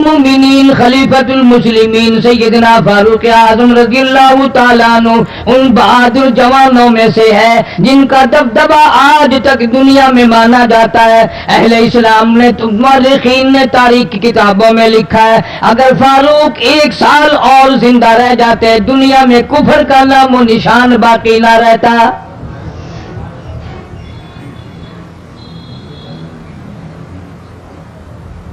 मुमिनीन खलीफतुल मुस्लिमीन सैयदना फारूक आज़म रज़ियल्लाहु ताला अन्हु उन बहादुर जवानों में से है जिनका दबदबा आज तक दुनिया में माना जाता है। अहले इस्लाम ने मुअर्रिखीन ने तारीख की किताबों में लिखा है, अगर फारूक 1 साल और जिंदा रह जाते दुनिया में कुफर का नामो निशान बाकी ना रहता।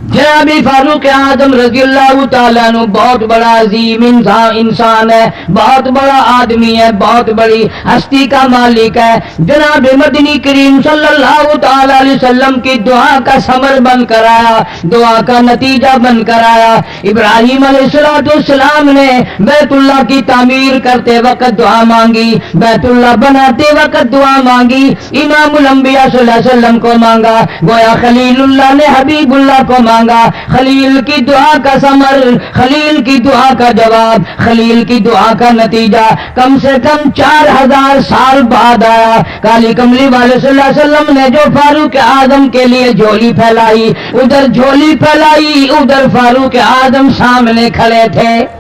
जनाबी फारूक आज़म रज़ियल्लाहु ताला अन्हु बहुत बड़ा अजीम इंसान है, बहुत बड़ा आदमी है, बहुत बड़ी हस्ती का मालिक है। जनाब मदनी करीम सल्लल्लाहु ताला अलैहि वसल्लम की दुआ का समर बनकर आया, दुआ का नतीजा बनकर आया। इब्राहिम अलैहिस्सलाम ने बैतुल्लाह की तामीर करते वक्त दुआ मांगी, बैतुल्लाह बनाते वक्त दुआ मांगी, इमामुल अंबिया सल्लल्लाहु अलैहि वसल्लम को मांगा, गोया खलीलुल्लाह ने हबीबुल्लाह को मांगा। खलील की दुआ का समर, खलील की दुआ का जवाब, खलील की दुआ का नतीजा कम से कम 4000 साल बाद आया। काली कमली वाले सल्लल्लाहु अलैहि वसल्लम ने जो फारूक आजम के लिए झोली फैलाई, उधर झोली फैलाई, उधर फारूक आजम सामने खड़े थे।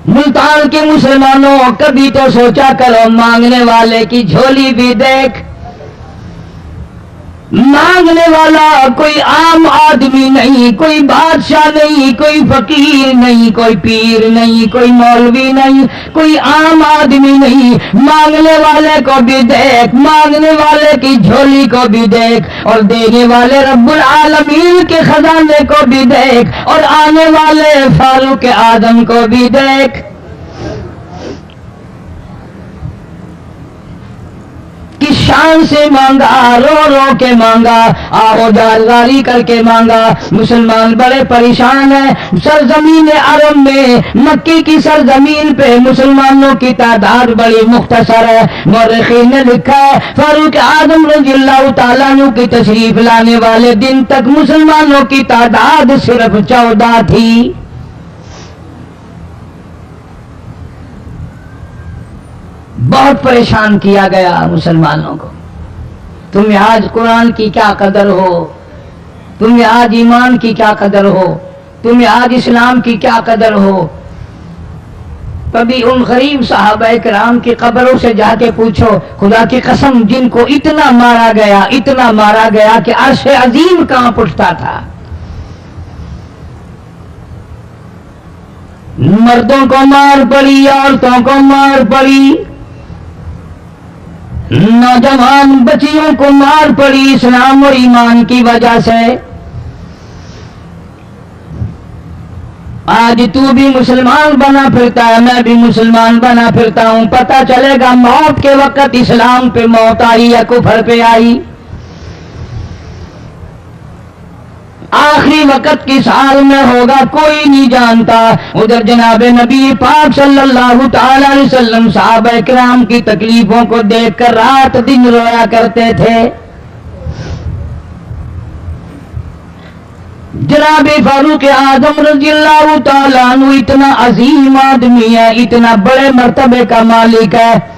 मुल्तान के मुसलमानों, कभी तो सोचा करो मांगने वाले की झोली भी देख। मांगने वाला कोई आम आदमी नहीं, कोई बादशाह नहीं, कोई फकीर नहीं, कोई पीर नहीं, कोई मौलवी नहीं, कोई आम आदमी नहीं। मांगने वाले को भी देख, मांगने वाले की झोली को भी देख, और देने वाले रब्बुल आलमीन के खजाने को भी देख, और आने वाले फारूक आजम को भी देख। किस शान से मांगा, रो रो के मांगा, आहोजारी करके मांगा। मुसलमान बड़े परेशान हैं। सरजमीन अरब में, मक्के की सरजमीन पे मुसलमानों की तादाद बड़ी मुख्तसर है। मुअर्रिखीन ने लिखा है, फारूक आज़म रज़ियल्लाहु ताला अन्हु की तशरीफ लाने वाले दिन तक मुसलमानों की तादाद सिर्फ 14 थी। बहुत परेशान किया गया मुसलमानों को। तुम्हें आज कुरान की क्या कदर हो, तुम्हें आज ईमान की क्या कदर हो, तुम्हें आज इस्लाम की क्या कदर हो। कभी उन गरीब सहाबाए किराम की कब्रों से जाके पूछो, खुदा की कसम जिनको इतना मारा गया, इतना मारा गया कि अर्श अजीम कांप उठता था। मर्दों को मार पड़ी, औरतों को मार पड़ी, नौजवान बच्चियों को मार पड़ी इस्लाम और ईमान की वजह से। आज तू भी मुसलमान बना फिरता है, मैं भी मुसलमान बना फिरता हूं। पता चलेगा मौत के वक्त इस्लाम पे मौत आई या कुफर पे आई। आखिरी वक्त किस हाल में होगा कोई नहीं जानता। उधर जनाबे नबी पाक सल्लल्लाहु ताला अलैहि वसल्लम सहाबाए किराम की तकलीफों को देखकर रात दिन रोया करते थे। जनाबे फारूक आज़म रज़ियल्लाहु ताला अन्हु इतना अजीम आदमी है, इतना बड़े मर्तबे का मालिक है।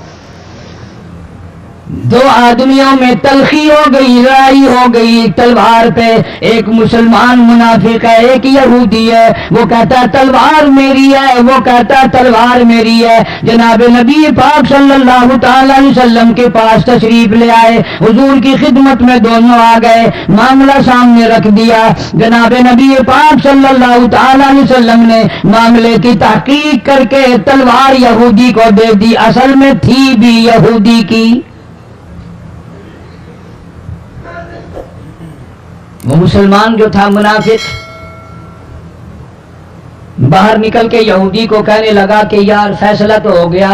दो आदमियों में तलखी हो गई, लड़ाई हो गई तलवार पे। एक मुसलमान मुनाफिक है, एक यहूदी है। वो कहता है तलवार मेरी है, वो कहता है तलवार मेरी है। जनाब नबी पाक सल्लल्लाहु ताला अलैहि वसल्लम के पास तशरीफ ले आए, हुजूर की खिदमत में दोनों आ गए, मामला सामने रख दिया। जनाब नबी पाक सल्लल्लाहु ताला अलैहि वसल्लम ने मामले की तहकीक करके तलवार यहूदी को दे दी। असल में थी भी यहूदी की। वो मुसलमान जो था मुनाफिक बाहर निकल के यहूदी को कहने लगा कि यार फैसला तो हो गया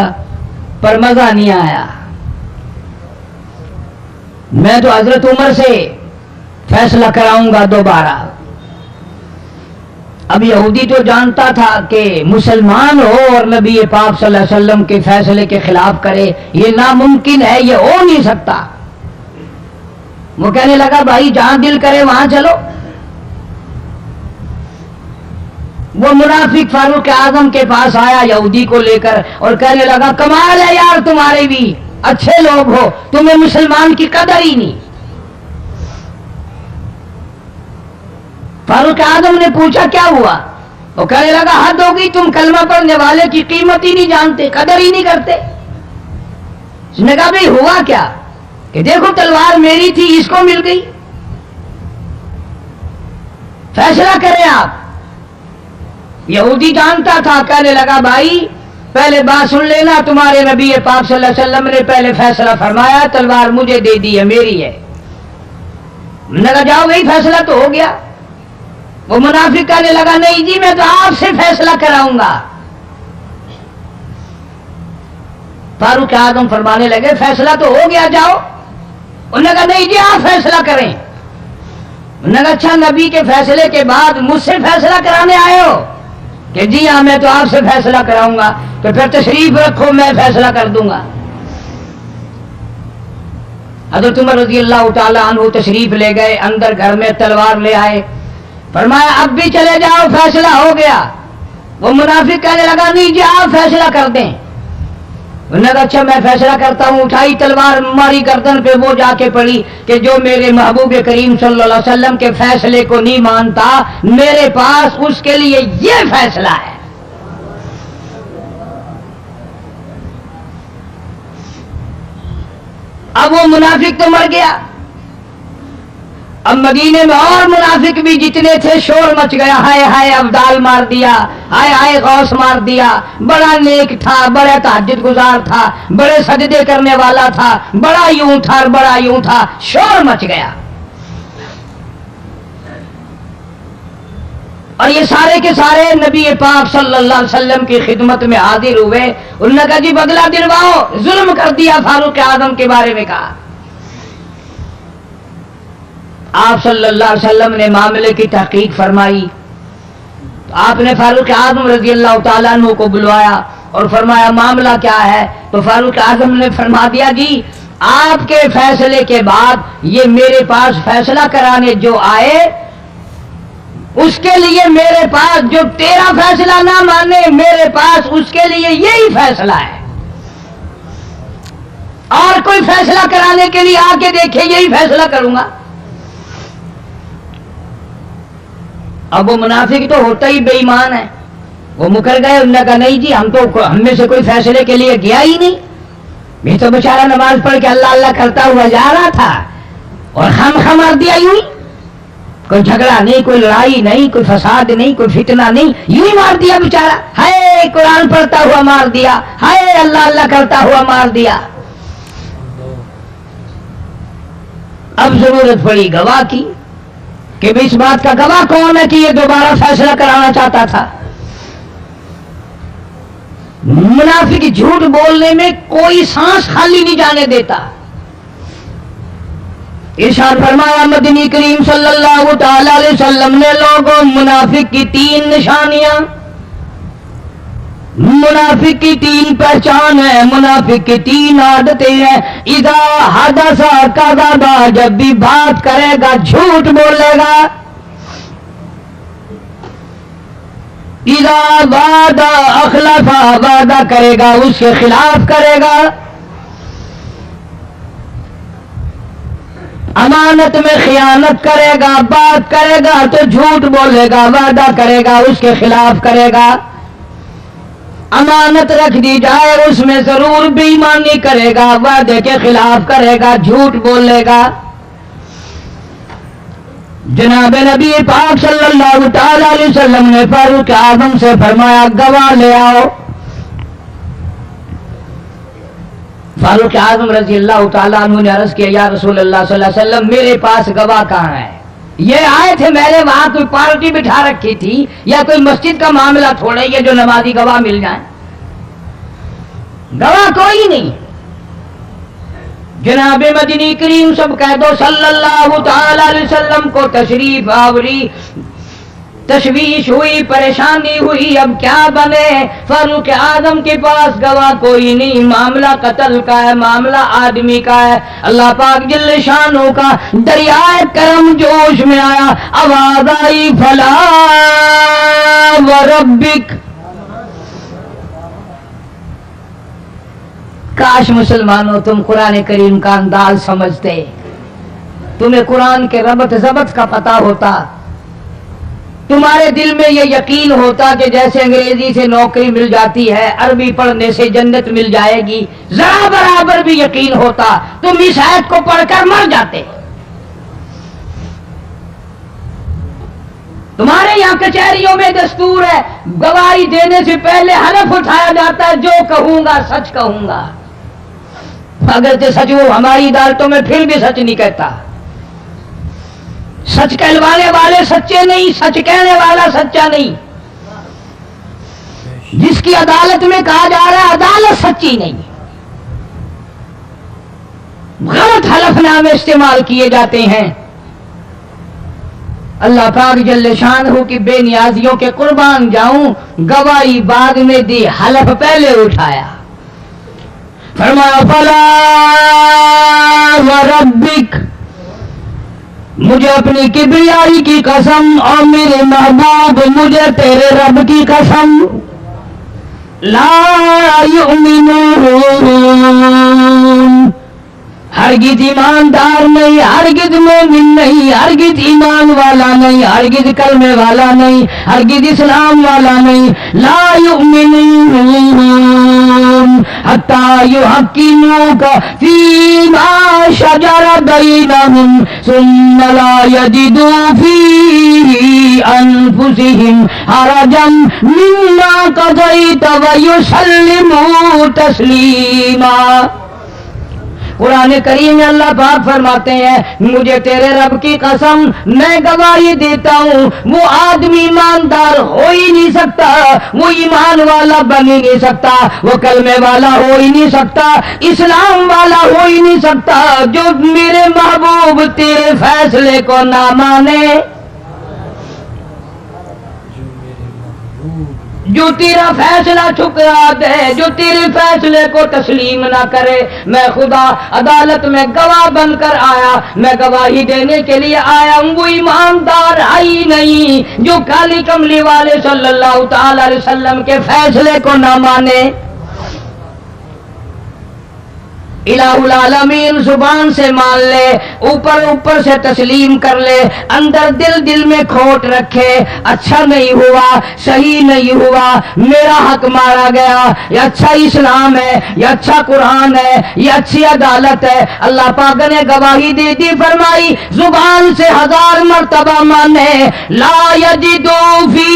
पर मजा नहीं आया, मैं तो हजरत उमर से फैसला कराऊंगा दोबारा। अब यहूदी तो जानता था कि मुसलमान हो और नबी पाक सल्लल्लाहु अलैहि वसल्लम के फैसले के खिलाफ करे, ये नामुमकिन है, ये हो नहीं सकता। वो कहने लगा भाई जहां दिल करे वहां चलो। वो मुनाफिक फारूक आजम के पास आया यहूदी को लेकर और कहने लगा कमाल है यार, तुम्हारे भी अच्छे लोग हो, तुम्हें मुसलमान की कदर ही नहीं। फारूक आजम ने पूछा क्या हुआ? वो कहने लगा हद हो गई, तुम कलमा पढ़ने वाले की कीमत ही नहीं जानते, कदर ही नहीं करते। उसने कहा भाई हुआ क्या? कि देखो तलवार मेरी थी, इसको मिल गई, फैसला करें आप। यहूदी जानता था। कहने लगा भाई पहले बात सुन लेना, तुम्हारे नबी पाक सल्लल्लाहु अलैहि वसल्लम ने पहले फैसला फरमाया, तलवार मुझे दे दी है, मेरी है। मैंने कहा जाओ भाई फैसला तो हो गया। वो मुनाफिक कहने लगा नहीं जी मैं तो आपसे फैसला कराऊंगा। फारूक आजम फरमाने लगे फैसला तो हो गया, जाओ। उन्होंने कहा नहीं जी आप फैसला करें। उन्होंने कहा अच्छा नबी के फैसले के बाद मुझसे फैसला कराने आए हो? कि जी हाँ मैं तो आपसे फैसला कराऊंगा। तो फिर तशरीफ रखो, मैं फैसला कर दूंगा। हज़रत उमर रज़ियल्लाहु ताला अन्हु तशरीफ ले गए, अंदर घर में तलवार ले आए, फरमाया अब भी चले जाओ, फैसला हो गया। वो मुनाफिक कहने लगा नहीं जी आप फैसला कर दें। उन्होंने कहा अच्छा मैं फैसला करता हूं। उठाई तलवार, मारी गर्दन पे, वो जाके पड़ी कि जो मेरे महबूब करीम सल्लल्लाहु अलैहि वसल्लम के फैसले को नहीं मानता, मेरे पास उसके लिए ये फैसला है। अब वो मुनाफिक तो मर गया। अब मदीने में और मुनाफिक भी जितने थे शोर मच गया, हाय हाय अब्दाल मार दिया, हाय हाय गौस मार दिया, बड़ा नेक था, बड़ा तहज्जुद गुजार था, बड़े सजदे करने वाला था, बड़ा यूं था, बड़ा यूं था, शोर मच गया। और ये सारे के सारे नबी पाक सल्लल्लाहु अलैहि वसल्लम की खिदमत में हाजिर हुए। उन्होंने कहा जी बदला दिलवाओ, जुल्म कर दिया फारूक आजम के बारे में कहा। आप सल्लल्लाहु अलैहि वसल्लम ने मामले की तहकीक फरमाई। तो आपने फारूक आजम रज़ियल्लाहु ताला अन्हु को बुलवाया और फरमाया मामला क्या है? तो फारूक आजम ने फरमा दिया जी आपके फैसले के बाद ये मेरे पास फैसला कराने जो आए, उसके लिए मेरे पास, जो तेरा फैसला ना माने मेरे पास उसके लिए यही फैसला है, और कोई फैसला कराने के लिए आके देखे यही फैसला करूंगा। अब वो मुनाफिक तो होता ही बेईमान है, वो मुकर गए। उन्होंने कहा नहीं जी हम में से कोई फैसले के लिए गया ही नहीं, मैं तो बेचारा नमाज पढ़ के अल्लाह अल्लाह करता हुआ जा रहा था और खामखा मार दिया यूं ही। कोई झगड़ा नहीं, कोई लड़ाई नहीं, कोई फसाद नहीं, कोई फितना नहीं, यूं ही मार दिया बेचारा। हाय कुरान पढ़ता हुआ मार दिया, हाय अल्लाह अल्लाह करता हुआ मार दिया। अब जरूरत पड़ी गवाह की कि इस बात का गवाह कौन है कि ये दोबारा फैसला कराना चाहता था। मुनाफिक झूठ बोलने में कोई सांस खाली नहीं जाने देता। इरशाद फरमाया मदनी करीम सल्लल्लाहु ताला अलैहि वसल्लम ने लोगों मुनाफिक की 3 निशानियां, मुनाफिक की 3 पहचान है, मुनाफिक की 3 आदतें हैं। इदा हदसा कज़बा, जब भी बात करेगा झूठ बोलेगा। इदा वादा अखलफा, वादा करेगा उसके खिलाफ करेगा। अमानत में खियानत करेगा, बात करेगा तो झूठ बोलेगा, वादा करेगा उसके खिलाफ करेगा। अमानत रख दी जाए उसमें जरूर बेईमानी करेगा, वादे के खिलाफ करेगा, झूठ बोलेगा। जनाब नबी पाक सल्लल्लाहु ताला अलैहि वसल्लम ने फारूक आजम से फरमाया गवाह ले आओ। फारूक आजम रज़ियल्लाहु ताला अन्हु ने अर्ज किया या रसूल अल्लाह सल्लल्लाहु अलैहि वसल्लम मेरे पास गवाह कहाँ है? ये आए थे, मैंने वहां कोई पार्टी बिठा रखी थी या कोई मस्जिद का मामला थोड़ा ही है जो नमाजी गवाह मिल जाए, गवाह कोई नहीं। जनाब मदनी करीम सब कह दो सल्लल्लाहु ताला अलैहि वसल्लम को तशरीफ आवरी, तशवीश हुई, परेशानी हुई, अब क्या बने? फारूक आजम के पास गवाह कोई नहीं, मामला कत्ल का है, मामला आदमी का है। अल्लाह पाक जल्ल शानो का दरियाए करम जोश में आया, आवाज आई फला व रब्बिक। काश मुसलमानों तुम कुरान करीम का अंदाज समझते, तुम्हें कुरान के रबत जबत का पता होता। तुम्हारे दिल में ये यकीन होता कि जैसे अंग्रेजी से नौकरी मिल जाती है, अरबी पढ़ने से जन्नत मिल जाएगी, जरा बराबर भी यकीन होता तुम इस आयत को पढ़कर मर जाते। तुम्हारे यहां कचहरियों में दस्तूर है, गवाही देने से पहले हलफ उठाया जाता है, जो कहूंगा सच कहूंगा। अगर तो सच वो हमारी अदालतों में फिर भी सच नहीं कहता। सच कहलवाने वाले सच्चे नहीं, सच कहने वाला सच्चा नहीं। जिसकी अदालत में कहा जा रहा है अदालत सच्ची नहीं, गलत हलफनामे इस्तेमाल किए जाते हैं। अल्लाह पाक जल्ले शानहू की बेनियाजियों के कुर्बान जाऊं, गवाही बाद में दी, हलफ पहले उठाया। फरमाया फला व रब्बिक, मुझे अपनी किबरियाई की कसम और मेरे महबूब मुझे तेरे रब की कसम, ला युमिनून, हरगिज ईमानदार नहीं, हरगिज मोमिन नहीं, हरगिज ईमान वाला नहीं, हरगिज कलमे वाला नहीं, हरगिज इस्लाम वाला नहीं। ला युमिनून हत्ता युहक्किमूका फीमा शजरा बैनहुम सुम्मा ला यजिदू फी अनफुसिहिम हरजन मिम्मा क़ज़ैत व युसल्लिमू तस्लीमा। कुरान करीम में अल्लाह पाक फरमाते हैं, मुझे तेरे रब की कसम, मैं गवाही देता हूँ, वो आदमी ईमानदार हो ही नहीं सकता, वो ईमान वाला बन ही नहीं सकता, वो कलमे वाला हो ही नहीं सकता, इस्लाम वाला हो ही नहीं सकता, जो मेरे महबूब तेरे फैसले को ना माने, जो तेरा फैसला ठुकरा दे, जो तेरे फैसले को तस्लीम ना करे। मैं खुदा अदालत में गवाह बनकर आया, मैं गवाही देने के लिए आया हूँ, वो ईमानदार आई नहीं जो काली कमली वाले सल्लल्लाहु ताला अलैहि वसल्लम के फैसले को ना माने। इलाहुल आलमीन जुबान से मान ले, ऊपर ऊपर से तस्लीम कर ले, अंदर दिल दिल में खोट रखे, अच्छा नहीं हुआ, सही नहीं हुआ, मेरा हक मारा गया, ये अच्छा इस्लाम है, ये अच्छा कुरान है, ये अच्छी अदालत है। अल्लाह पाक ने गवाही दे दी, फरमाई जुबान से 1000 मर्तबा माने, ला यजिदू फी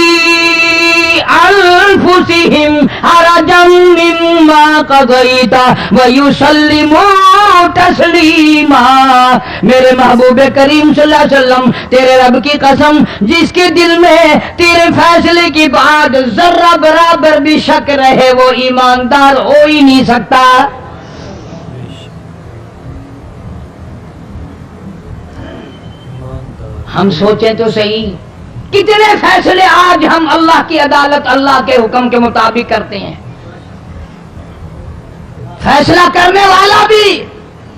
अनफुसिहिम हरजम मिम्मा क़ज़ैता व युसल्लिमू तस्लीमा। मेरे महबूब करीम सल्लल्लाहु अलैहि वसल्लम, तेरे रब की कसम, जिसके दिल में तेरे फैसले की बात जर्रा बराबर भी शक रहे, वो ईमानदार हो ही नहीं सकता। हम सोचें तो सही, कितने फैसले आज हम अल्लाह की अदालत, अल्लाह के हुक्म के मुताबिक करते हैं। फैसला करने वाला भी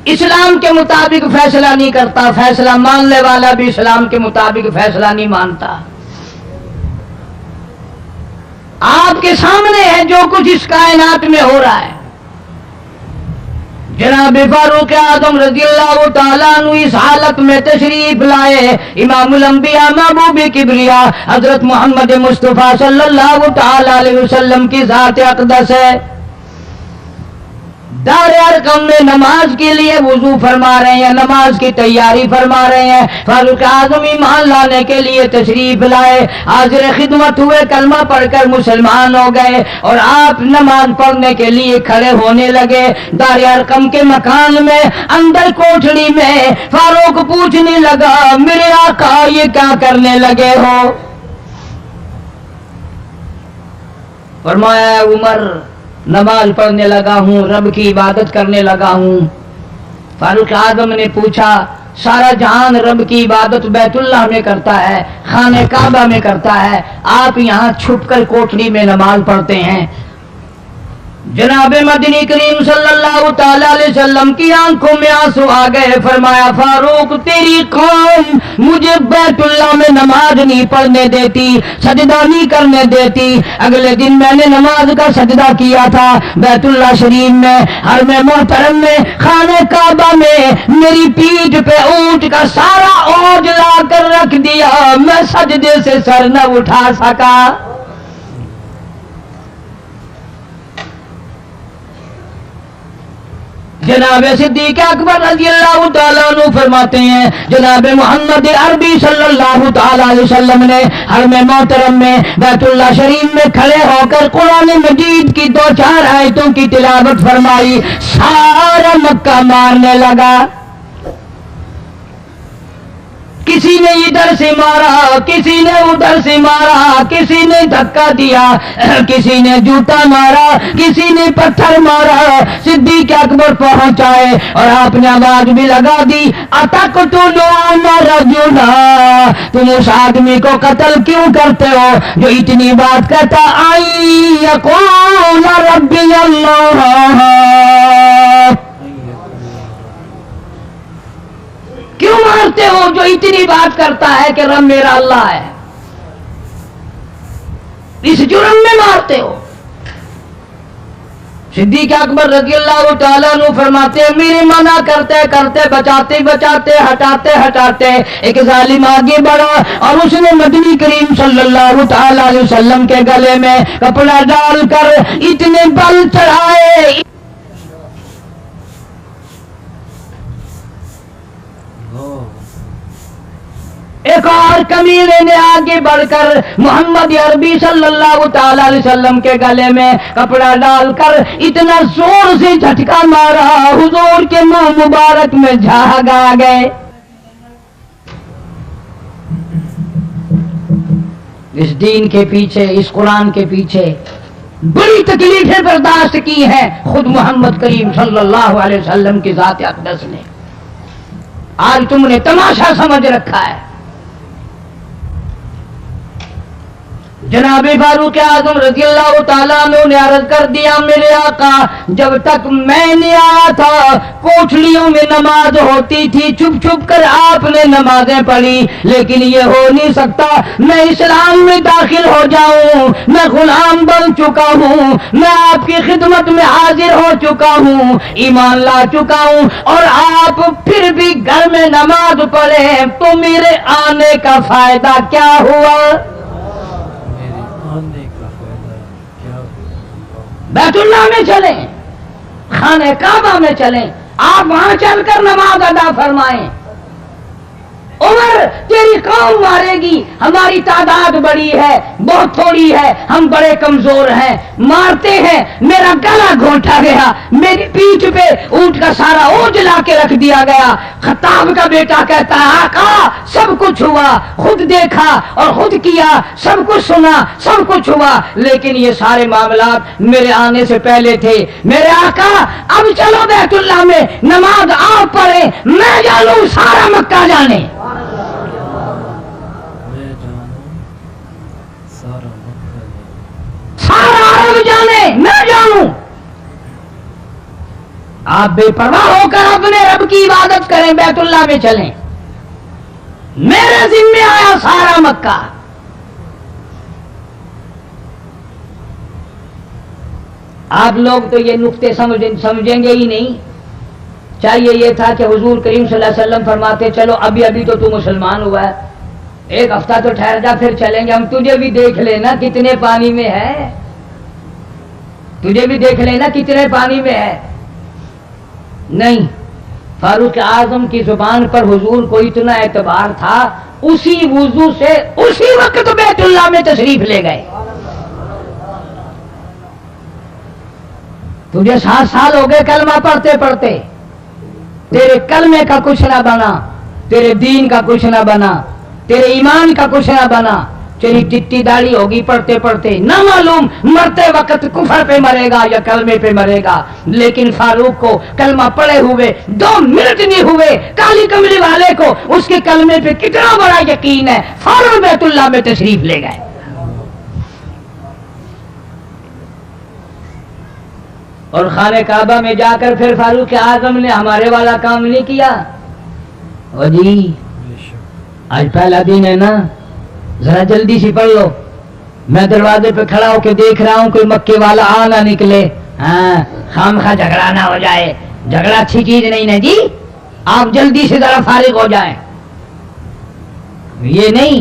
इस्लाम के मुताबिक फैसला नहीं करता, फैसला मानने वाला भी इस्लाम के मुताबिक फैसला नहीं मानता। आपके सामने है जो कुछ इस कायनात में हो रहा है। जनाब फारूक आजम रज़ियल्लाहु ताला अन्हु इस हालत में तशरीफ लाए, इमामुल अंबिया महबूब किबरिया हजरत मोहम्मद मुस्तफा सल्लल्लाहु ताला अलैहि वसल्लम की ज़ात अक़दस है। दार अरकम में नमाज के लिए वुजू फरमा रहे हैं, नमाज की तैयारी फरमा रहे हैं। फारूक आजम ईमान लाने के लिए तशरीफ लाए, हाजिर खिदमत हुए, कलमा पढ़कर मुसलमान हो गए और आप नमाज पढ़ने के लिए खड़े होने लगे। दार अरकम के मकान में अंदर कोठड़ी में फारूक पूछने लगा, मेरे आका ये क्या करने लगे हो? फरमाया, उमर नमाज पढ़ने लगा हूँ, रब की इबादत करने लगा हूँ। फारूक आजम ने पूछा, सारा जहान रब की इबादत बैतुल्लाह में करता है, खाने काबा में करता है, आप यहाँ छुपकर कोठरी में नमाज पढ़ते हैं। जनाब मदनी करीम सल्लल्लाहु ताला अलैहि वसल्लम की आंखों में आंसू आ गए। फरमाया, फारूक तेरी कौम मुझे बैतुल्लाह में नमाज नहीं पढ़ने देती, सजदा नहीं करने देती। अगले दिन मैंने नमाज का सजदा किया था बैतुल्लाह शरीफ में, हर में मोहतरम में, खाने काबा में। मेरी पीठ पे ऊंट का सारा ओज ला कर रख दिया, मैं सजदे से सर न उठा सका। जनाब सिद्दीक अकबर रज़ियल्लाहु ताला अन्हु फरमाते हैं, जनाब मोहम्मद अरबी सल्लल्लाहु ताला अलैहि वसल्लम ने हरम मोहतरम में बैतुल्लाह शरीफ में खड़े होकर कुरान मजीद की 2-4 आयतों की तिलावत फरमाई। सारा मक्का मारने लगा। किसी ने इधर से मारा, किसी ने उधर से मारा, किसी ने धक्का दिया, किसी ने जूता मारा, किसी ने पत्थर मारा। सिद्दीक अकबर पहुंचाए और आपने आवाज भी लगा दी, अतक़्तुलूना रजुला, तुम उस आदमी को कत्ल क्यों करते हो जो इतनी बात कहता, आई यक़ूल रब्बी अल्लाह, क्यों मारते हो जो इतनी बात करता है कि रब मेरा अल्लाह है? इस जुर्म में मारते हो। सिद्दीक अकबर रज़ियल्लाहु ताला अन्हु फरमाते हैं, मेरे मना करते करते, बचाते बचाते, हटाते हटाते एक जालिम आगे बढ़ा और उसने मदनी करीम सल्लल्लाहु ताला अलैहि वसल्लम के गले में कपड़ा डालकर इतने बल चढ़ाए। एक और कमीने ने आगे बढ़कर मोहम्मद अरबी सल्लल्लाहु ताला अलैहि वसल्लम के गले में कपड़ा डालकर इतना जोर से झटका मारा, हुजूर के मुंह मुबारक में झाग आ गए। इस दीन के पीछे, इस कुरान के पीछे बड़ी तकलीफें बर्दाश्त की हैं खुद मोहम्मद करीम सल्लल्लाहु अलैहि वसल्लम की जात अक़दस ने। आज तुमने तमाशा समझ रखा है। जनाब फारूक आज़म रज़ियल्लाहु ताला अन्हु ने अर्ज कर दिया, मेरे आका जब तक मैं नहीं आया था कोठलियों में नमाज होती थी, छुप छुप कर आपने नमाजें पढ़ी, लेकिन ये हो नहीं सकता मैं इस्लाम में दाखिल हो जाऊं, मैं गुलाम बन चुका हूं, मैं आपकी खिदमत में हाजिर हो चुका हूं, ईमान ला चुका हूं, और आप फिर भी घर में नमाज पढ़े तो मेरे आने का फायदा क्या हुआ? बैतुल्लाह में चलें, खाने काबा में चलें, आप वहां चलकर नमाज अदा फरमाएं। उमर तेरी कौम मारेगी, हमारी तादाद बड़ी है, बहुत थोड़ी है, हम बड़े कमजोर हैं, मारते हैं, मेरा गला घोंटा गया, मेरी पीठ पे ऊंट का सारा ओझ ला के रख दिया गया। खत्ताब का बेटा कहता है, आका सब कुछ हुआ, खुद देखा और खुद किया, सब कुछ सुना, सब कुछ हुआ, लेकिन ये सारे मामलात मेरे आने से पहले थे। मेरे आका अब चलो बैतुल्लाह में नमाज आप पढ़े, मैं जानू सारा मक्का जाने, सारा अरब जाने, मैं जानूं। आप बेपरवाह होकर अपने रब की इबादत करें, बैतुल्लाह में चलें, मेरे जिम्मे आया सारा मक्का। आप लोग तो ये नुक्ते समझेंगे ही नहीं। चाहिए ये था कि हुजूर करीम सल्लल्लाहु अलैहि वसल्लम फरमाते, चलो अभी अभी तो तू मुसलमान हुआ है, एक हफ्ता तो ठहर जा, फिर चलेंगे, हम तुझे भी देख लेना कितने पानी में है, तुझे भी देख लेना कितने पानी में है। नहीं, फारूक आजम की जुबान पर हुजूर को इतना एतबार था, उसी वुजू से उसी वक्त बैतुल्लाह में तशरीफ ले गए। तुझे 7 साल हो गए कलमा पढ़ते पढ़ते, तेरे कलमे का कुछ ना बना, तेरे दीन का कुछ ना बना, तेरे ईमान का कुछ ना बना, तेरी चिट्टी दाढ़ी होगी पढ़ते पढ़ते, ना मालूम मरते वक्त कुफर पे मरेगा या कलमे पे मरेगा। लेकिन फारूक को कलमा पढ़े हुए 2 मिनट नहीं हुए, काली कमली वाले को उसके कलमे पे कितना बड़ा यकीन है, फौरन बैतुल्लाह में तशरीफ ले गए। और खाने काबा में जाकर फिर फारूक आजम ने हमारे वाला काम नहीं किया। ओ जी, आज पहला दिन है ना, जरा जल्दी से पढ़ लो, मैं दरवाजे पे खड़ा होकर देख रहा हूं कोई मक्के वाला आ ना निकले, हाँ खामखा झगड़ा ना हो जाए, झगड़ा अच्छी चीज नहीं ना जी, आप जल्दी से जरा फारिग हो जाएं। ये नहीं,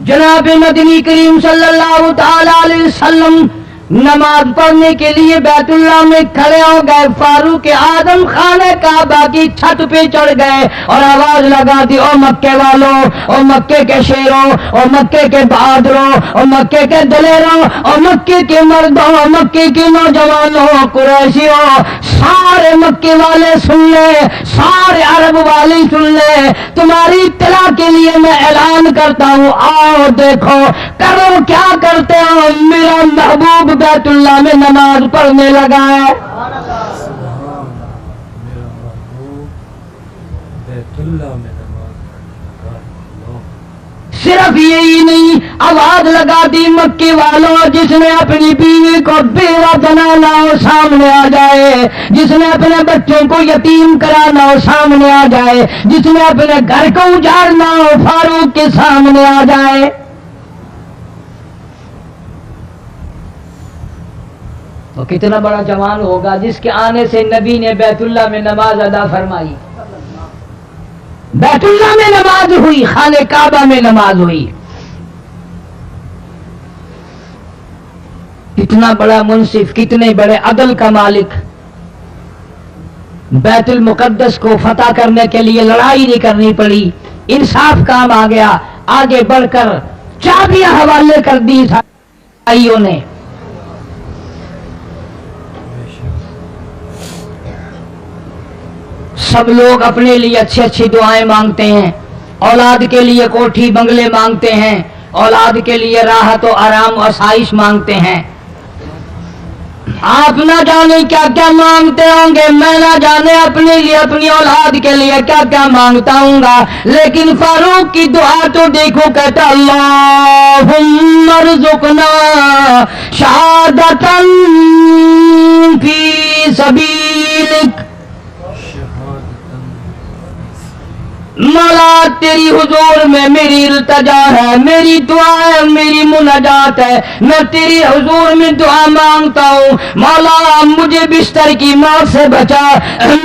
जनाब मदनी करीम सल्लल्लाहु ताला अलैहि वसल्लम नमाज पढ़ने के लिए बैतुल्लाह में खड़े हो गए। फारूक आदम खाने काबा की छत पे चढ़ गए और आवाज लगा दी, ओ मक्के वालों, ओ मक्के के शेरों, ओ मक्के के बहादुरों, ओ मक्के के दलेरों, ओ मक्के के मर्दों, ओ मक्के के नौजवानों, कुरैशियों, सारे मक्के वाले सुन ले, सारे अरब वाले सुन ले, तुम्हारी इत्तला के लिए मैं ऐलान करता हूँ, आओ देखो करो क्या करते हो। मेरा महबूब बैतुल्लाह में नमाज पढ़ने लगा है। सिर्फ यही नहीं, आवाज लगा दी, मक्के वालों, जिसने अपनी बीवी को बेवा बनाना हो सामने आ जाए, जिसने अपने बच्चों को यतीम कराना हो सामने आ जाए, जिसने अपने घर को उजाड़ना हो फारूक के सामने आ जाए। तो कितना बड़ा जवान होगा जिसके आने से नबी ने बैतुल्लाह में नमाज अदा फरमाई, बैतुल्लाह में नमाज हुई, खाने काबा में नमाज हुई। कितना बड़ा मुंसिफ, कितने बड़े अदल का मालिक। बैतुल मुकद्दस को फतह करने के लिए लड़ाई नहीं करनी पड़ी, इंसाफ काम आ गया। आगे बढ़कर चाबियां हवाले कर दी भाइयों ने। सब लोग अपने लिए अच्छी अच्छी दुआएं मांगते हैं, औलाद के लिए कोठी बंगले मांगते हैं, औलाद के लिए राहत और आराम और आसाइश मांगते हैं। आप ना जाने क्या क्या मांगते होंगे, मैं ना जाने अपने लिए, अपनी औलाद के लिए क्या क्या मांगता हूँगा, लेकिन फारूक की दुआ तो देखो, कहता अल्लाहुम्मा रज़ुक़ना शहादतन फी सबीलिक। मौला तेरी हुजूर में मेरी इल्तजा है, मेरी दुआ है, मेरी मुनाजात है, मैं तेरी हुजूर में दुआ मांगता हूँ। मौला मुझे बिस्तर की मौत से बचा,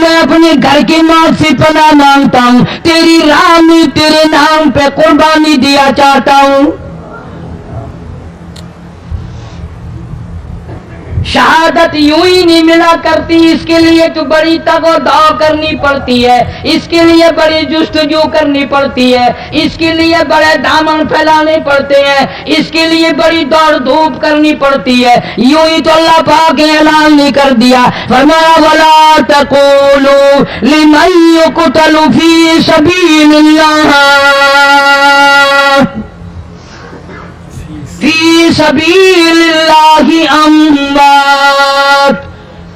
मैं अपने घर की मौत से पनाह मांगता हूँ, तेरी राह में तेरे नाम पे कुर्बानी दिया चाहता हूँ। शहादत यूं ही नहीं मिला करती, इसके लिए तो बड़ी तगो-दाव करनी पड़ती है, इसके लिए बड़ी जुस्तजू करनी पड़ती है, इसके लिए बड़े दामन फैलाने पड़ते हैं, इसके लिए बड़ी दौड़ धूप करनी पड़ती है। यूं ही तो अल्लाह पाक ने ऐलान नहीं कर दिया, फरमाया वला तक़ूलू लिमन युक़तलु फी सबीलिल्लाह फी सबीलिल्लाहि अम्वात।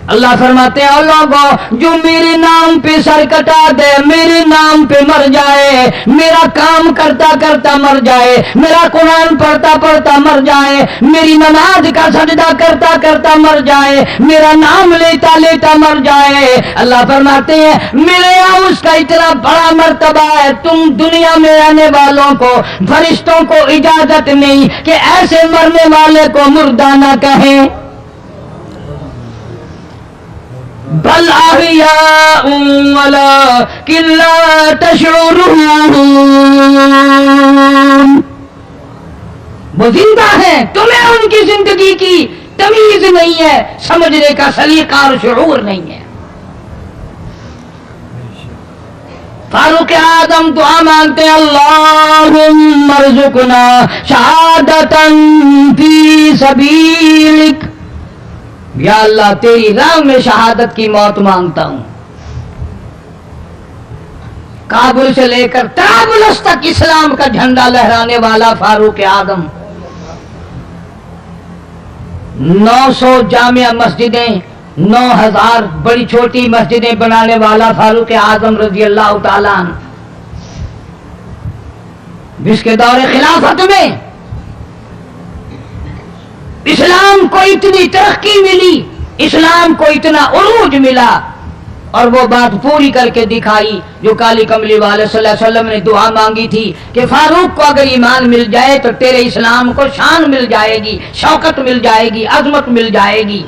अल्लाह फरमाते हैं, लोगों जो मेरे नाम पे सर कटा दे, मेरे नाम पे मर जाए, मेरा काम करता करता मर जाए, मेरा कुरान पढ़ता पढ़ता मर जाए, मेरी नमाज का सजदा करता करता मर जाए, मेरा नाम लेता लेता मर जाए, अल्लाह फरमाते हैं मेरे यहाँ उसका इतना बड़ा मर्तबा है, तुम दुनिया में रहने वालों को, फरिश्तों को इजाजत नहीं कि ऐसे मरने वाले को मुर्दा ना कहें। बल अहयाउन वलाकिन ला तशऊरून, वो जिंदा है, तुम्हें उनकी जिंदगी की तमीज नहीं है, समझने का सलीका और शऊर नहीं है। फारूक आदम दुआ मांगते हैं, अल्लाहुम्मा रज़ुक़ना शहादतन फी सबीलिक। या अल्लाह तेरी राह में शहादत की मौत मांगता हूं। काबुल से लेकर ताबुलस तक इस्लाम का झंडा लहराने वाला फारूक आदम, 900 जामिया मस्जिदें, 9000 बड़ी छोटी मस्जिदें बनाने वाला फारूक आजम रजी अल्लाह ताला अन्हु, जिसके दौरे खिलाफत में इस्लाम को इतनी तरक्की मिली, इस्लाम को इतना उरूज मिला, और वो बात पूरी करके दिखाई जो काली कमली वाले सल्लल्लाहु अलैहि वसल्लम ने दुआ मांगी थी कि फारूक को अगर ईमान मिल जाए तो तेरे इस्लाम को शान मिल जाएगी, शौकत मिल जाएगी, अजमत मिल जाएगी।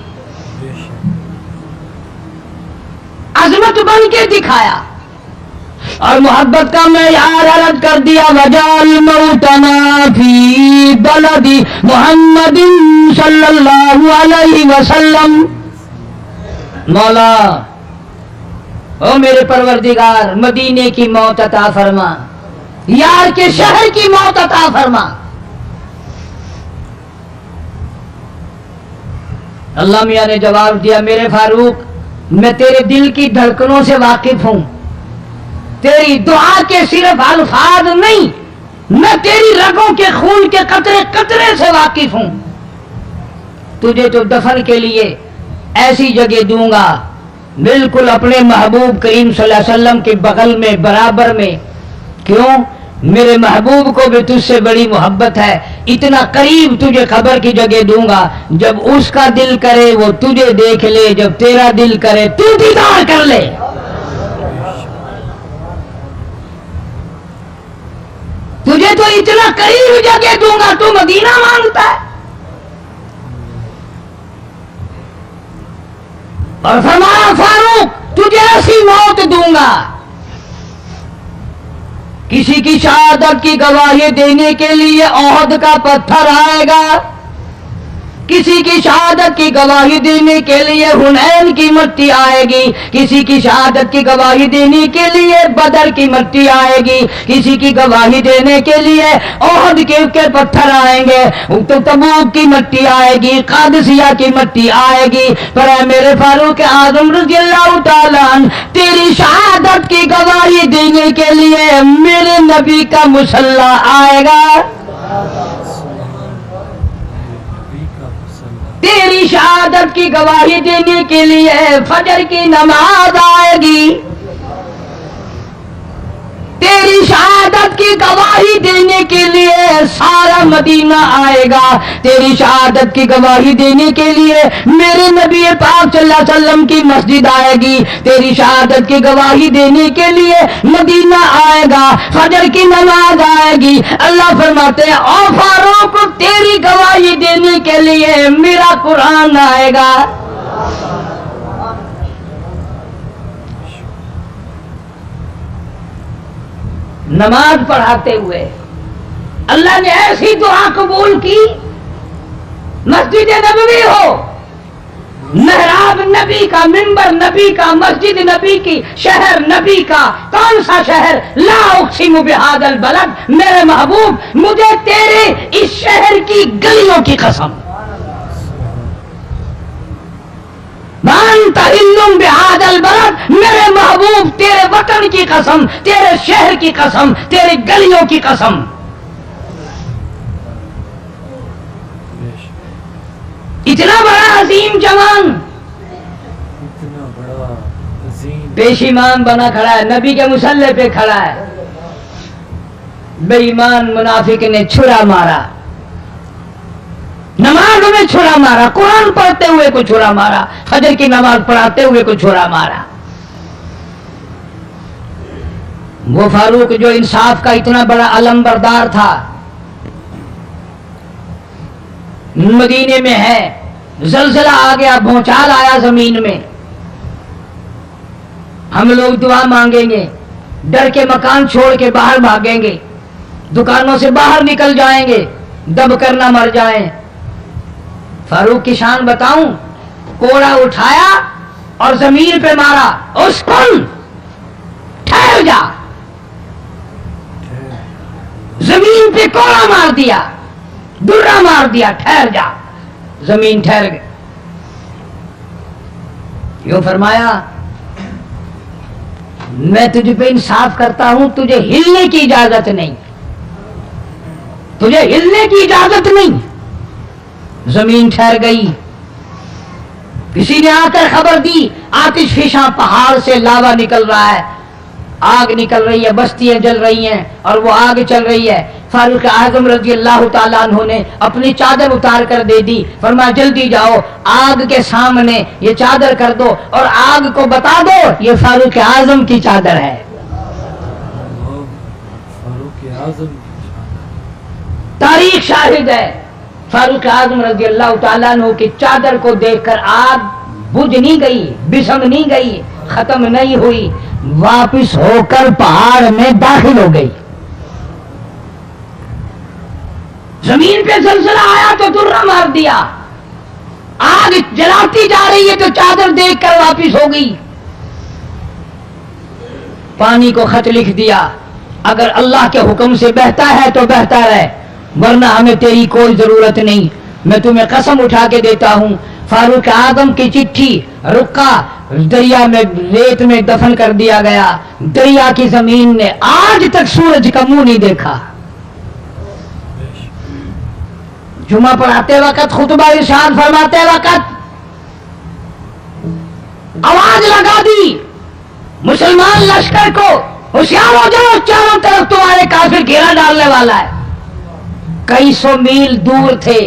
अजमत बन के दिखाया। और मोहब्बत का मैयार अर्ज कर दिया, वजाल मौतना फी बलदी मुहम्मदिन सल्लल्लाहु अलैहि वसल्लम। मौला ओ मेरे परवरदिगार, मदीने की मौत अता फरमा, यार के शहर की मौत अता फरमा। अल्लाह मियां ने जवाब दिया, मेरे फारूक, मैं तेरे दिल की धड़कनों से वाकिफ हूं, तेरी दुआ के सिर्फ अल्फाज नहीं, मैं तेरी रगों के खून के कतरे कतरे से वाकिफ हूं। तुझे तो दफन के लिए ऐसी जगह दूंगा बिल्कुल अपने महबूब करीम सल्लल्लाहु अलैहि वसल्लम के बगल में, बराबर में। क्यों? मेरे महबूब को भी तुझसे बड़ी मोहब्बत है, इतना करीब तुझे खबर की जगह दूंगा, जब उसका दिल करे वो तुझे देख ले, जब तेरा दिल करे तू दीदार कर ले। तुझे तो इतना करीब जगह दूंगा, तू मदीना मांगता है। और फरमाया, फारूक तुझे ऐसी मौत दूंगा, किसी की शहादत की गवाही देने के लिए ओहद का पत्थर आएगा, किसी की शहादत की गवाही देने के लिए हुनैन की मिट्टी आएगी, किसी की शहादत की गवाही देने के लिए बदर की मिट्टी आएगी, किसी की गवाही देने के लिए ओहद के पत्थर आएंगे, तो तबूक की मिट्टी आएगी, कादसिया की मिट्टी आएगी। पर मेरे फारूक आजम रज़ियल्लाहु ताला अन्हु, तेरी शहादत की गवाही देने के लिए मेरे नबी का मुसल्ला आएगा, तेरी शहादत की गवाही देने के लिए फजर की नमाज आएगी, तेरी शहादत की गवाही देने के लिए सारा मदीना आएगा, तेरी शहादत की गवाही देने के लिए मेरे नबी पाक सल्लल्लाहु अलैहि वसल्लम की मस्जिद आएगी, तेरी शहादत की गवाही देने के लिए मदीना आएगा, फजर की नमाज आएगी। अल्लाह फरमाते हैं, ओ फारूक तेरी गवाही देने के लिए मेरा कुरान आएगा। नमाज पढ़ाते हुए अल्लाह ने ऐसी दुआ कबूल की, मस्जिद नबवी हो, मेहराब नबी का, मिंबर नबी का, मस्जिद नबी की, शहर नबी का। कौन सा शहर? ला उक़सिमु बिहादल बलद, मेरे महबूब मुझे तेरे इस शहर की गलियों की कसम, बिहादल बलद, मेरे महबूब तेरे वतन की कसम, तेरे शहर की कसम, तेरे गलियों की कसम। इतना बड़ा अजीम जवान, इतना बड़ा अजीम पेशीमान बना खड़ा है, नबी के मुसल्ले पे खड़ा है, बेईमान मुनाफिक ने छुरा मारा, नमाज में छुरा मारा, कुरान पढ़ते हुए को छुरा मारा, फजर की नमाज पढ़ाते हुए को छुरा मारा। वो फारूक जो इंसाफ का इतना बड़ा अलमबरदार था, मदीने में है, जलजला आ गया, भूचाल आया जमीन में, हम लोग दुआ मांगेंगे, डर के मकान छोड़ के बाहर भागेंगे, दुकानों से बाहर निकल जाएंगे, दब कर ना मर जाएं। फारूक की शान बताऊं, कोड़ा उठाया और जमीन पे मारा, उस्कुन ठहर जा, जमीन पे कोड़ा मार दिया, दुर्रा मार दिया, ठहर जा, जमीन ठहर गई। यूं फरमाया, मैं तुझे पे इंसाफ करता हूं, तुझे हिलने की इजाजत नहीं, तुझे हिलने की इजाजत नहीं। जमीन ठहर गई। किसी ने आकर खबर दी, आतिशफिशा पहाड़ से लावा निकल रहा है, आग निकल रही है, बस्तियां जल रही हैं और वो आग चल रही है। फारूक आजम रज़ियल्लाहु ताला अन्हु ने अपनी चादर उतार कर दे दी, फरमाया जल्दी जाओ, आग के सामने ये चादर कर दो और आग को बता दो ये फारूक आजम की चादर है। तारीख शाहिद है, फारूक आजम रज़ियल्लाहु ताला अन्हु की चादर को देखकर आग बुझ नहीं गई, बिसम नहीं गई, खत्म नहीं हुई, वापिस होकर पहाड़ में दाखिल हो गई। जमीन पे जलजला आया तो दुर्रा मार दिया, आग जलाती जा रही है तो चादर देखकर वापिस हो गई। पानी को खत लिख दिया, अगर अल्लाह के हुक्म से बहता है तो बहता रहे, वरना हमें तेरी कोई जरूरत नहीं। मैं तुम्हें कसम उठा के देता हूं, फारूक आजम की चिट्ठी रुका दरिया में, रेत में दफन कर दिया गया। दरिया की जमीन ने आज तक सूरज का मुंह नहीं देखा। जुमा पढ़ाते वक्त, खुतबा इरशाद फरमाते वक्त आवाज लगा दी मुसलमान लश्कर को, होशियार हो जाओ, चारों तरफ तुम्हारे काफिर घेरा डालने वाला है। कई सौ मील दूर थे,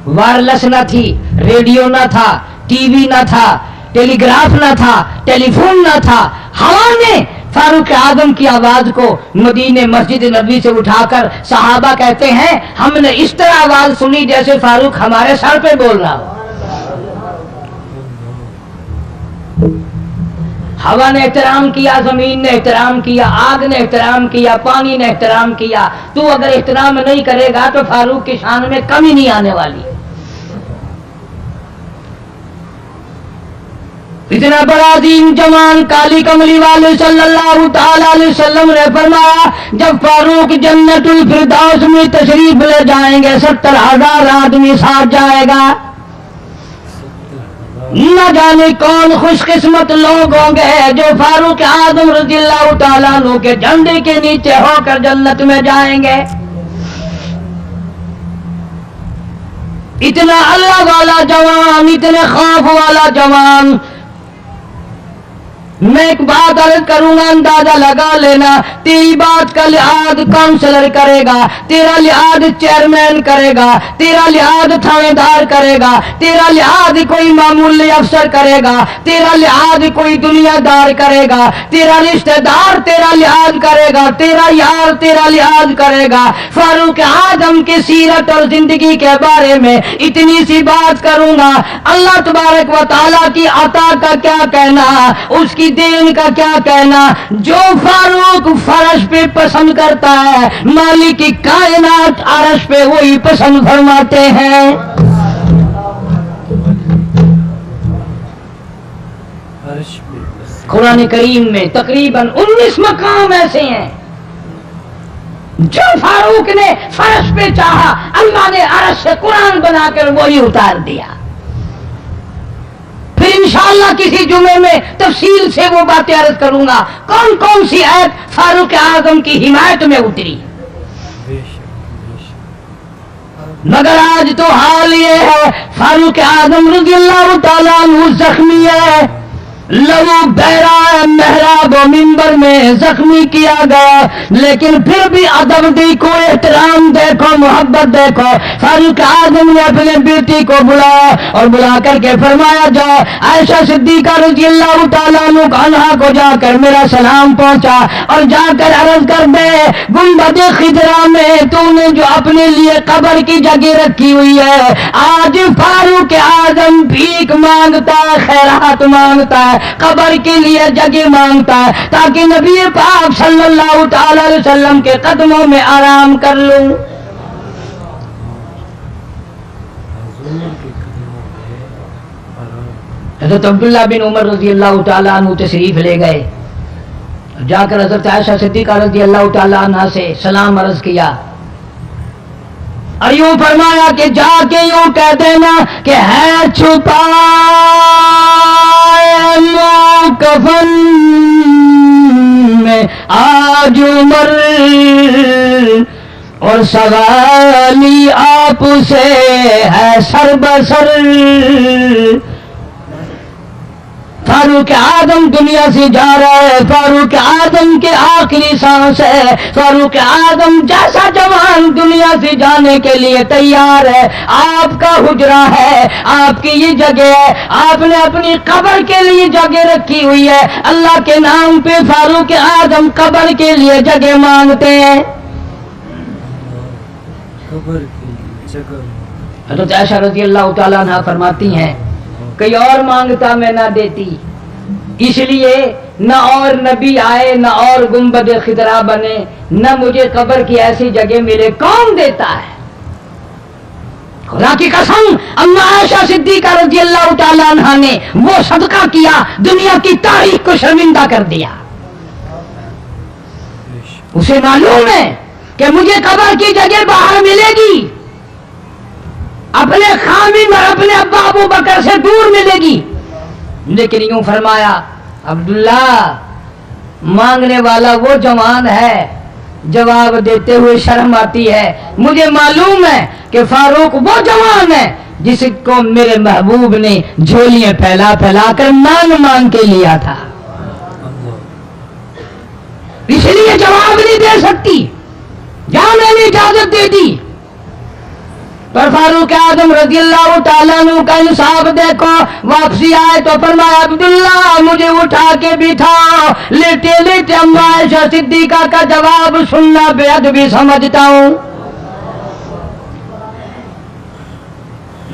वायरलेस न थी, रेडियो न था, टीवी न था, टेलीग्राफ न था, टेलीफोन न था। हवा ने फारूक आजम की आवाज को मदीने मस्जिद नबी से उठाकर, सहाबा कहते हैं हमने इस तरह आवाज सुनी जैसे फारूक हमारे सर पे बोल रहा हो। हवा ने एहतराम किया, जमीन ने एहतराम किया, आग ने एहतराम किया, पानी ने एहतराम किया। तू अगर एहतराम नहीं करेगा तो फारूक की शान में कमी नहीं आने वाली। इतना बड़ा अजीम जवान काली कमली वाले सल्लल्लाहु ताला अलैहि वसल्लम ने फरमाया, जब फारूक जन्नतुल फिरदौस में तशरीफ ले जाएंगे 70,000 आदमी साथ जाएगा। न जाने कौन खुशकिस्मत लोग होंगे जो फारूक आजम रज़ियल्लाहु ताला अन्हु के झंडे के नीचे होकर जन्नत में जाएंगे। इतना अल्लाह वाला जवान, इतने खौफ वाला जवान। मैं एक बात अर्ज करूंगा, अंदाजा लगा लेना, तेरी बात का लिहाज काउंसलर करेगा, तेरा लिहाज चेयरमैन करेगा, तेरा लिहाज थानेदार करेगा, तेरा लिहाज कोई मामूली अफसर करेगा, तेरा लिहाज कोई दुनियादार करेगा, तेरा रिश्तेदार तेरा लिहाज करेगा, तेरा यार तेरा लिहाज करेगा। फारूक आजम की सीरत और जिंदगी के बारे में इतनी सी बात करूंगा। अल्लाह तबारक व तआला की अता का क्या कहना, उसकी दीन का क्या कहना। जो फारूक फर्श पे पसंद करता है, मालिक की कायनात अर्श पे वही पसंद फरमाते हैं। कुरान करीम में तकरीबन 19 मकाम ऐसे हैं जो फारूक ने फर्श पे चाहा, अल्लाह ने अर्श से कुरान बनाकर वही उतार दिया। फिर इंशाअल्लाह किसी जुमे में तफसील से वो बातें अर्ज करूंगा, कौन कौन सी आयत फारूक आजम की हिमायत में उतरी। मगर आज तो हाल ये है, फारूक आजम रज़ियल्लाहु ताला अन्हु जख्मी है, लहू बहरा है, मेहराब और मिंबर में जख्मी किया गया, लेकिन फिर भी अदब देखो, एहतराम देखो, मोहब्बत देखो। फारूक आजम ने अपने बेटी को बुलाया और बुला करके फरमाया, जाओ आयशा सिद्दीका रज़ियल्लाहु ताला अन्हा को जाकर मेरा सलाम पहुंचा और जाकर अर्ज कर दे, गुंबद खिजरा में तूने जो अपने लिए कब्र की जगह रखी हुई है, आज फारूक आजम भीख मांगता है, खैरात मांगता है, कब्र के लिए जगह मांगता है, ताकि नबी पाक सल्लल्लाहु ताला अलैहि वसल्लम के कदमों में आराम कर लूं। हज़रत अब्दुल्लाह बिन उमर रज़ियल्लाहु ताला अन्हु तशरीफ ले गए, जाकर हज़रत आयशा सिद्दीका रज़ियल्लाहु ताला अन्हा से सलाम अर्ज किया और यूं फरमाया कि जाके यूं कह देना कि है छुपा कफन में आज उमर और सवाली आपसे है सर बसर। फारूक आजम दुनिया से जा रहा है, फारूक आजम के आखिरी सांस है, फारूक आजम जैसा जवान दुनिया से जाने के लिए तैयार है। आपका हुजरा है, आपकी ये जगह है, आपने अपनी कब्र के लिए जगह रखी हुई है। अल्लाह के नाम पे फारूक आजम कब्र के लिए जगह मांगते हैं। हज़रत आयशा रज़ियल्लाहु ताला अन्हा फरमाती हैं, कहीं और मांगता मैं ना देती, इसलिए न और नबी आए, न और गुंबद खिदरा बने, न मुझे कब्र की ऐसी जगह मिले। कौन देता है? खुदा की कसम, अम्मा आयशा सिद्दीका रज़ियल्लाहु ताला अन्हा ने वो सदका किया, दुनिया की तारीख को शर्मिंदा कर दिया। उसे मालूम है कि मुझे कब्र की जगह बाहर मिलेगी, अपने खामिन और अपने अब्बा अबू बकर से दूर मिलेगी। लेकिन यूं फरमाया, अब्दुल्ला, मांगने वाला वो जवान है, जवाब देते हुए शर्म आती है। मुझे मालूम है कि फारूक वो जवान है जिसको मेरे महबूब ने झोलियां फैला फैला कर मांग मांग के लिया था, इसलिए जवाब नहीं दे सकती। जहां मैंने इजाजत दे दी, पर फारूक आजम रज़ियल्लाहु ताला अन्हु का इंसाफ देखो। वापसी आए तो फरमाया, अब्दुल्ला मुझे उठा के बिठाओ। लेटे लेटे अम्मा आयशा सिद्दीका का जवाब सुनना बेअदबी समझता हूं।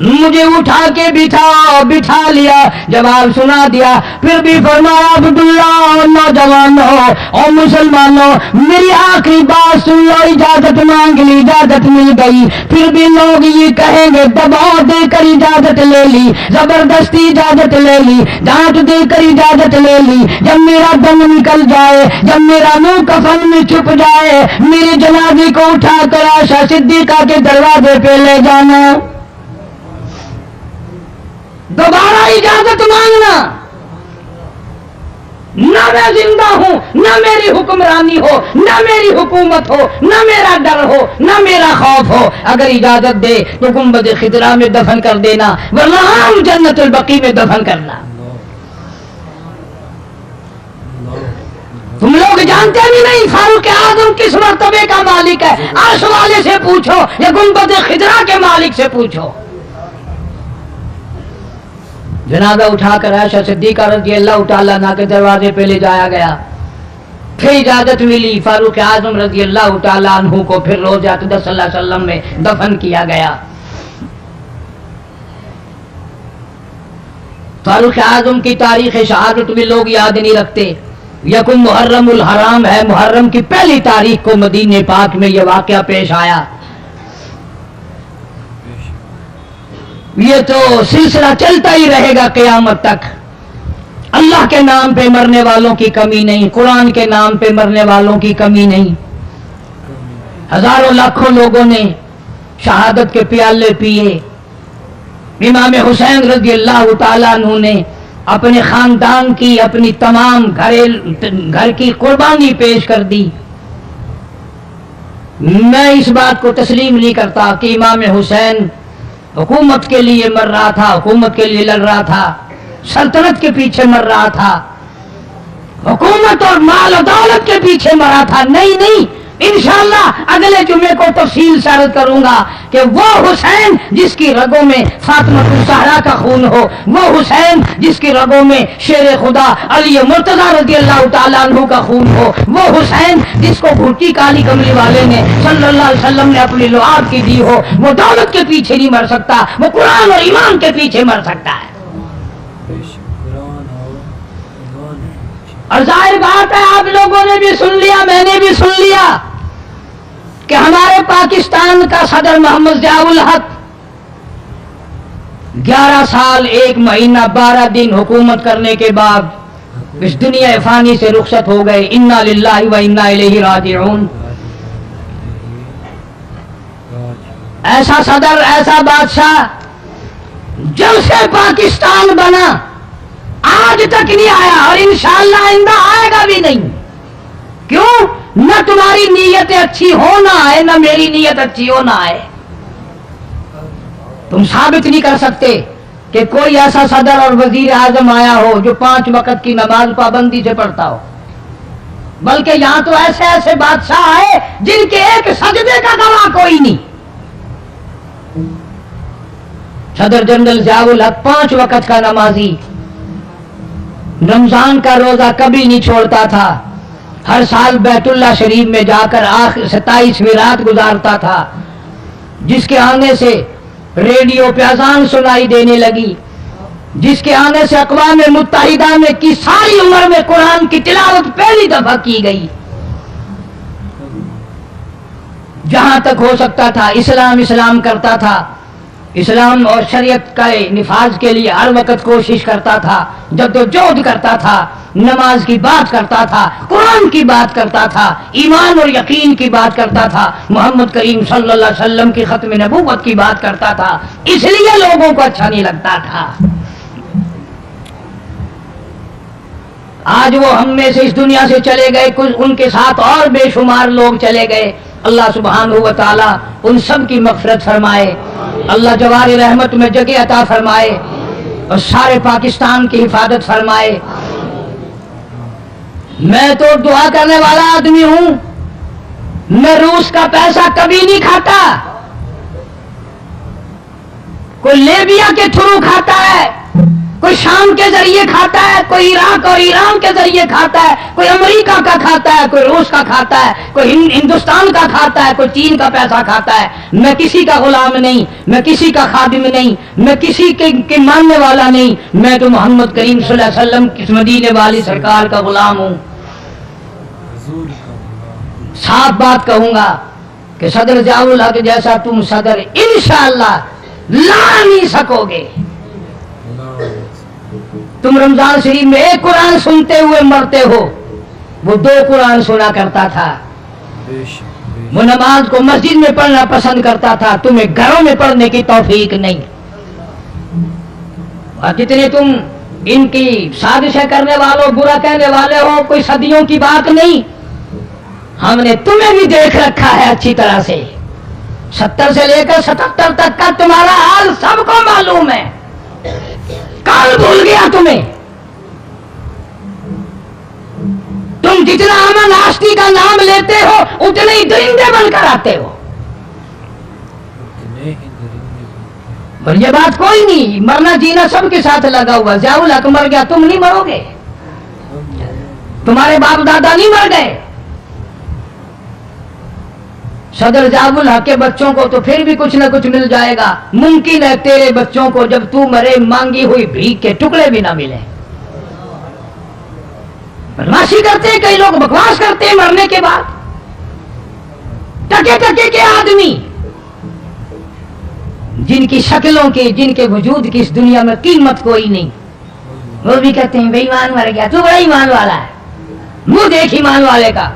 मुझे उठा के बिठाओ, बिठा लिया, जवाब सुना दिया। फिर भी फरमाया, अब्दुल्ला नौजवानों और मुसलमानों, मेरी आखिरी बात सुन लो। इजाजत मांग ली, इजाजत मिल गई। फिर भी लोग ये कहेंगे दबाव देकर इजाजत ले ली, जबरदस्ती इजाजत ले ली, डांट देकर इजाजत ले ली। जब मेरा दम निकल जाए, जब मेरा मुंह कफन में छुप जाए, मेरे जनाजे को उठाकर आयशा सिद्दीका के दरवाजे पे ले जाना। दोबारा इजाजत मांगना। न मैं जिंदा हूं, न मेरी हुक्मरानी हो, न मेरी हुकूमत हो, न मेरा डर हो, न मेरा खौफ हो। अगर इजाजत दे तो गुंबद खिदरा में दफन कर देना, वरना हम जन्नतुल बकी में दफन करना। तुम लोग जानते भी नहीं फारूक आजम किस मर्तबे का मालिक है। अर्श वाले से पूछो या गुंबद खिदरा के मालिक से पूछो। जनाजा उठाकर आयशा सिद्दीका रज़ियल्लाहु ताला अन्हा के दरवाजे पे ले जाया गया। फिर इजाजत मिली, फारूक आजम रज़ियल्लाहु ताला अन्हु को फिर रोज़े अक़दस सल्लल्लाहु अलैहि वसल्लम में दफन किया गया। फारूक आजम की तारीख शहादत भी लोग याद नहीं रखते। यकुम मुहर्रमुल हराम है, मुहर्रम की पहली तारीख को मदीने पाक में यह वाक़या पेश आया। ये तो सिलसिला चलता ही रहेगा क़यामत तक। अल्लाह के नाम पे मरने वालों की कमी नहीं, कुरान के नाम पे मरने वालों की कमी नहीं। हजारों लाखों लोगों ने शहादत के प्याले पिए। इमाम हुसैन रज़ियल्लाहु ताला अन्हु ने अपने खानदान की, अपनी तमाम घर की कुर्बानी पेश कर दी। मैं इस बात को तस्लीम नहीं करता कि इमाम हुसैन हुकूमत के लिए मर रहा था, हुकूमत के लिए लड़ रहा था, सल्तनत के पीछे मर रहा था, हुकूमत और माल और दौलत के पीछे मरा था। नहीं नहीं, इंशाअल्लाह अगले जुमे को तफसील से अर्ज करूंगा कि वो हुसैन जिसकी रगों में फातिमा ज़हरा का खून हो, वो हुसैन जिसकी रगों में शेर खुदा अली मुर्तज़ा रज़ियल्लाहु ताला अन्हु का खून हो, वो हुसैन जिसको घुटी काली कमली वाले ने सल्लल्लाहु अलैहि वसल्लम ने अपनी लुआब की दी हो, वो दौलत के पीछे नहीं मर सकता, वो कुरान और ईमान के पीछे मर सकता है। और जाहिर बात है आप लोगों ने भी सुन लिया, मैंने भी सुन लिया कि हमारे पाकिस्तान का सदर मोहम्मद ज़ियाउल हक 11 साल 1 महीना 12 दिन हुकूमत करने के बाद इस दुनिया फानी से रुखसत हो गए। इन्ना लिल्लाहि व इन्ना इलैहि राजिऊन। ऐसा सदर, ऐसा बादशाह जब से पाकिस्तान बना आज तक नहीं आया और इंशाअल्लाह आइंदा आएगा भी नहीं। क्यों? न तुम्हारी नीयत अच्छी हो ना आए, न मेरी नीयत अच्छी हो ना आए। तुम साबित नहीं कर सकते कि कोई ऐसा सदर और वजीर आजम आया हो जो 5 वक्त की नमाज पाबंदी से पढ़ता हो, बल्कि यहां तो ऐसे ऐसे बादशाह आए जिनके एक सजदे का गवाह कोई नहीं। सदर जनरल ज़ियाउल हक 5 वक्त का नमाजी, रमजान का रोजा कभी नहीं छोड़ता था, हर साल बैतुल्लाह शरीफ में जाकर आखिर 27वीं रात गुजारता था, जिसके आने से रेडियो पे अजान सुनाई देने लगी, जिसके आने से अक़वाम मुत्तहिदा में की सारी उम्र में कुरान की तिलावत पहली दफा की गई। जहां तक हो सकता था इस्लाम इस्लाम करता था, इस्लाम और शरीयत का निफाज के लिए हर वक्त कोशिश करता था, जद्दोजहद करता था, नमाज की बात करता था, कुरान की बात करता था, ईमान और यकीन की बात करता था, मोहम्मद करीम सल्लल्लाहु अलैहि वसल्लम की खत्म नबूवत की बात करता था, इसलिए लोगों को अच्छा नहीं लगता था। आज वो हम में से इस दुनिया से चले गए, कुछ उनके साथ और बेशुमार लोग चले गए। अल्लाह सुब्हानहू व तआला उन सब की मग़फ़िरत फरमाए, अल्लाह जवारी रहमत में जगह अता फरमाए और सारे पाकिस्तान की हिफाजत फरमाए। मैं तो दुआ करने वाला आदमी हूं, मैं रूस का पैसा कभी नहीं खाता। कोई लीबिया के थ्रू खाता है, कोई शाम के जरिए खाता है, कोई इराक और ईरान के जरिए खाता है, कोई अमेरिका का खाता है, कोई रूस का खाता है, कोई हिंदुस्तान का खाता है, कोई चीन का पैसा खाता है। मैं किसी का गुलाम नहीं, मैं किसी का खादिम नहीं, मैं किसी के मानने वाला नहीं। मैं तो मोहम्मद करीम सल्लल्लाहु अलैहि वसल्लम की मदीने वाली सरकार का गुलाम हूं। साफ बात कहूंगा कि सदर ज़ियाउल हक जैसा तुम सदर इंशाअल्लाह ला नहीं सकोगे। तुम रमजान शरीफ में एक कुरान सुनते हुए मरते हो, वो 2 कुरान सुना करता था। वो नमाज को मस्जिद में पढ़ना पसंद करता था, तुम्हें घरों में पढ़ने की तौफीक नहीं। और जितने तुम इनकी साजिशें करने वालों, बुरा कहने वाले हो, कोई सदियों की बात नहीं, हमने तुम्हें भी देख रखा है अच्छी तरह से। 70 से लेकर 77 तक का तुम्हारा हाल सबको मालूम है। कल भूल गया तुम्हें? तुम जितना अमन आस्ती का नाम लेते हो उतने ही दरिंदे बनकर आते हो। और ये बात कोई नहीं, मरना जीना सबके साथ लगा हुआ। ज़ियाउल हक मर गया, तुम नहीं मरोगे, तुम्हारे बाप दादा नहीं मर गए। सदर ज़ियाउल हक के बच्चों को तो फिर भी कुछ ना कुछ मिल जाएगा। मुमकिन है तेरे बच्चों को जब तू मरे मांगी हुई भीख के टुकड़े भी ना मिले। बदमाशी करते हैं कई लोग, बकवास करते हैं मरने के बाद। टके टके के आदमी जिनकी शक्लों की, जिनके वजूद की इस दुनिया में कीमत कोई नहीं, वो भी कहते हैं बेईमान मर गया। तू बड़ा ईमान वाला है, मुंह देख ईमान वाले का।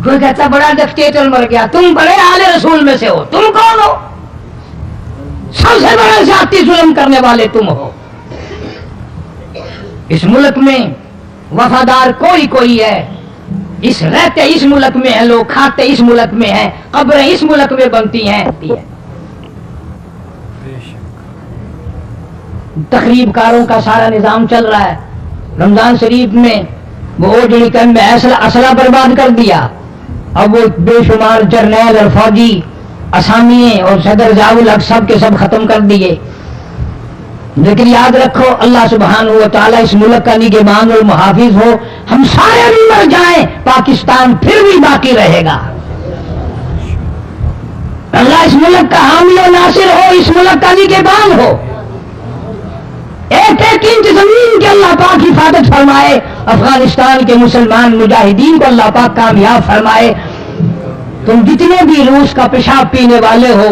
कोई कहता बड़ा डिक्टेटर मर गया, तुम बड़े आले रसूल में से हो। तुम कौन हो? सबसे बड़े जाती जुल्म करने वाले तुम हो। इस मुल्क में वफादार कोई कोई है। इस रहते इस मुल्क में है लोग, खाते इस मुल्क में है, कब्रें इस मुल्क में बनती हैं। तकरीबकारों का सारा निजाम चल रहा है। रमजान शरीफ में वो ओजड़ी कैंप में असला बर्बाद कर दिया। अब वो बेशुमार जर्नैल और फौजी असामिये और सदर ज़ियाउल हक सब के सब खत्म कर दिए। लेकिन याद रखो, अल्लाह सुब्हानहू व तआला इस मुल्क का निगहबान और मुहाफिज हो। हम सारे भी मर जाएं, पाकिस्तान फिर भी बाकी रहेगा। अल्लाह इस मुल्क का हामी और नासिर हो, इस मुल्क का निगहबान हो। एक एक इंच जमीन के अल्लाह पाक हिफाजत फरमाए। अफगानिस्तान के मुसलमान मुजाहिदीन को अल्लाह पाक कामयाब फरमाए। तुम जितने भी रूस का पेशाब पीने वाले हो,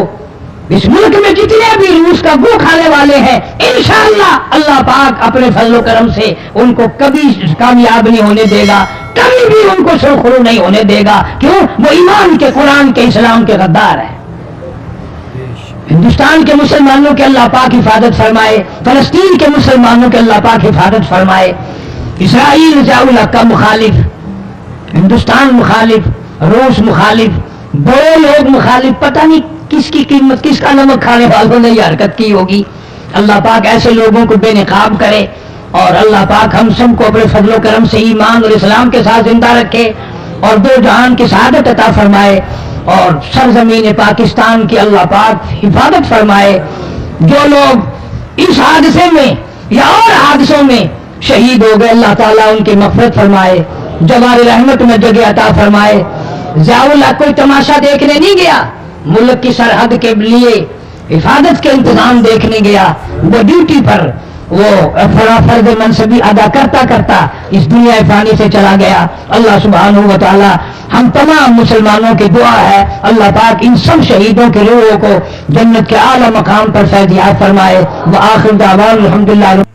इस मुल्क में जितने भी रूस का गू खाने वाले हैं, इंशाअल्लाह अल्लाह पाक अपने फजल करम से उनको कभी कामयाब नहीं होने देगा, कभी भी उनको सुरखरू नहीं होने देगा। क्यों? वो ईमान के, कुरान के, इस्लाम के गद्दार है। हिंदुस्तान के मुसलमानों के अल्लाह पाक हिफाजत फरमाए, फलस्तीन के मुसलमानों के अल्लाह पाक हिफाजत फरमाए। इसराइल ज़ियाउल हक का मुखालिफ, हिंदुस्तान मुखालिफ, रूस मुखालिफ, बड़े लोग मुखालिफ, पता नहीं किसकी कीमत, किसका नमक खाने वालों ने यह हरकत की होगी। अल्लाह पाक ऐसे लोगों को बेनकाब करे और अल्लाह पाक हम सबको अपने फजल करम से ईमान और इस्लाम के साथ जिंदा रखे और 2 जहान की शहादत अता फरमाए और सरजमीन पाकिस्तान की अल्लाह पाक हिफाजत फरमाए। जो लोग इस हादसे में या और हादसों में शहीद हो गए, अल्लाह ताला उनकी मग़फ़िरत फरमाए, जवारी रहमत में जगह अता फरमाए। ज़ियाउल हक कोई तमाशा देखने नहीं गया, मुल्क की सरहद के लिए हिफाजत के इंतजाम देखने गया, वो ड्यूटी पर वो फर्ज मनसबी अदा करता करता इस दुनिया फानी से चला गया। अल्लाह सुब्हानहू व तआला हम तमाम मुसलमानों की दुआ है, अल्लाह पाक इन सब शहीदों के रूहों को जन्नत के आला मकाम पर फैज़ याद फरमाए। व आखिर दावाना अल्हम्दुलिल्लाह।